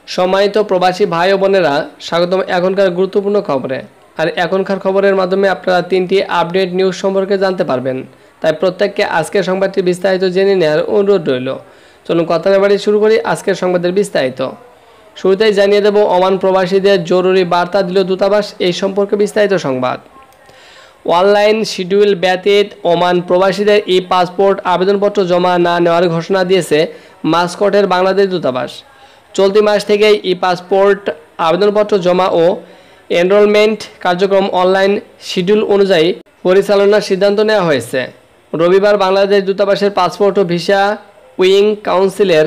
সম্মানিত প্রবাসী ভাই ও বোনেরা, স্বাগতম এখনকার গুরুত্বপূর্ণ খবরে। আর এখনকার খবরের মাধ্যমে আপনারা 3টি আপডেট নিউজ সম্পর্কে জানতে পারবেন। তাই প্রত্যেককে আজকের সংবাদটি বিস্তারিত জেনে নেওয়ার অনুরোধ রইল। চলুন কথা না বাড়িয়ে শুরু করি আজকের সংবাদের বিস্তারিত। শুরুতেই জানিয়ে দেব ওমান প্রবাসীদের জরুরি বার্তা দিল দূতাবাস, এই সম্পর্কে বিস্তারিত সংবাদ। অনলাইন শিডিউল ব্যতীত ওমান প্রবাসীদের ই পাসপোর্ট আবেদনপত্র জমা না নেওয়ার ঘোষণা দিয়েছে মাস্কটের বাংলাদেশ দূতাবাস। চলতি মাস থেকে ই পাসপোর্ট আবেদনপত্র জমা ও এনরোলমেন্ট কার্যক্রম অনলাইন শিডিউল অনুযায়ী পরিচালনার সিদ্ধান্ত নেওয়া হয়েছে। রবিবার বাংলাদেশ দূতাবাসের পাসপোর্ট ও ভিসা উইং কাউন্সিলের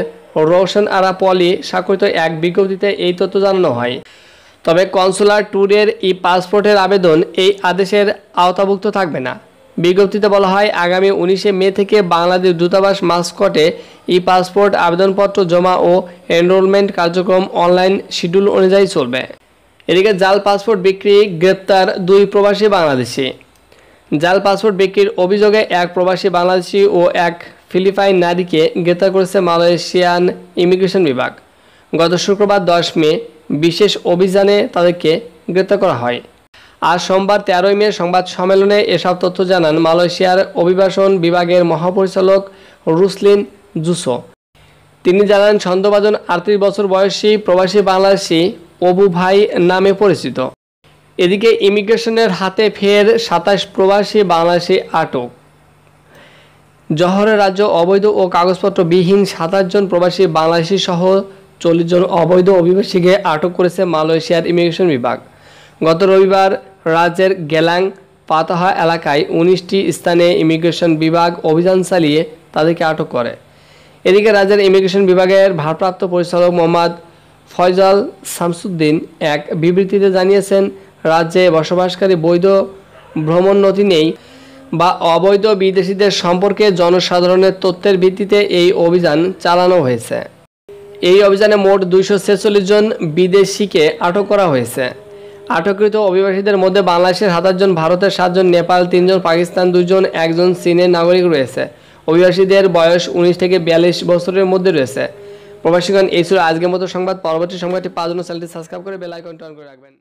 রোশন আরা পলি স্বাক্ষরিত এক বিজ্ঞপ্তিতে এই তথ্য জানানো হয়। তবে কনসুলার ট্যুরের ই পাসপোর্টের আবেদন এই আদেশের আওতাভুক্ত থাকবে না। বিজ্ঞপ্তিতে বলা হয়, আগামী 19 মে থেকে বাংলাদেশ দূতাবাস মাস্কটে ই পাসপোর্ট আবেদনপত্র জমা ও এনরোলমেন্ট কার্যক্রম অনলাইন শিডিউল অনুযায়ী চলবে। এদিকে জাল পাসপোর্ট বিক্রি, গ্রেপ্তার 2 প্রবাসী বাংলাদেশি। জাল পাসপোর্ট বিক্রির অভিযোগে এক প্রবাসী বাংলাদেশি ও এক ফিলিপাইন নারীকে গ্রেপ্তার করেছে মালয়েশিয়ান ইমিগ্রেশন বিভাগ। গত শুক্রবার 10 মে বিশেষ অভিযানে তাদেরকে গ্রেপ্তার করা হয়। আজ সোমবার 13 মে সংবাদ সম্মেলনে এসব তথ্য জানান মালয়েশিয়ার অভিবাসন বিভাগের মহাপরিচালক রুসলিন জুসো। তিনি জানান, সন্দেহভাজন 38 বছর বয়সী প্রবাসী বাংলাদেশি অবু ভাই নামে পরিচিত। এদিকে ইমিগ্রেশনের হাতে ফের 27 প্রবাসী বাংলাদেশি আটক। জহরের রাজ্য অবৈধ ও কাগজপত্রবিহীন 27 জন প্রবাসী বাংলাদেশি সহ 40 জন অবৈধ অভিবাসীকে আটক করেছে মালয়েশিয়ার ইমিগ্রেশন বিভাগ। গত রবিবার রাজ্যের গেলাং পাতাহা এলাকায় 19টি স্থানে ইমিগ্রেশন বিভাগ অভিযান চালিয়ে তাদেরকে আটক করে। এদিকে রাজ্যের ইমিগ্রেশন বিভাগের ভারপ্রাপ্ত পরিচালক মোহাম্মদ ফয়জাল শামসুদ্দিন এক বিবৃতিতে জানিয়েছেন, রাজ্যে বসবাসকারী বৈধ ভ্রমণ নথি নেই বা অবৈধ বিদেশিদের সম্পর্কে জনসাধারণের তথ্যের ভিত্তিতে এই অভিযান চালানো হয়েছে। এই অভিযানে মোট 246 জন বিদেশিকে আটক করা হয়েছে। আটককৃত অভিবাসীদের মধ্যে বাংলাদেশের 27 জন, ভারতের 7 জন, নেপাল 3 জন, পাকিস্তান 2 জন, একজন চীনের নাগরিক রয়েছে। অভিবাসীদের বয়স 19 থেকে 42 বছরের মধ্যে রয়েছে। প্রবাসীগণ, এই ছিল আজকের মতো সংবাদ। পরবর্তী সংবাদটি পাওয়ার জন্য চ্যানেলটি সাবস্ক্রাইব করে বেল আইকনটি অন করে রাখবেন।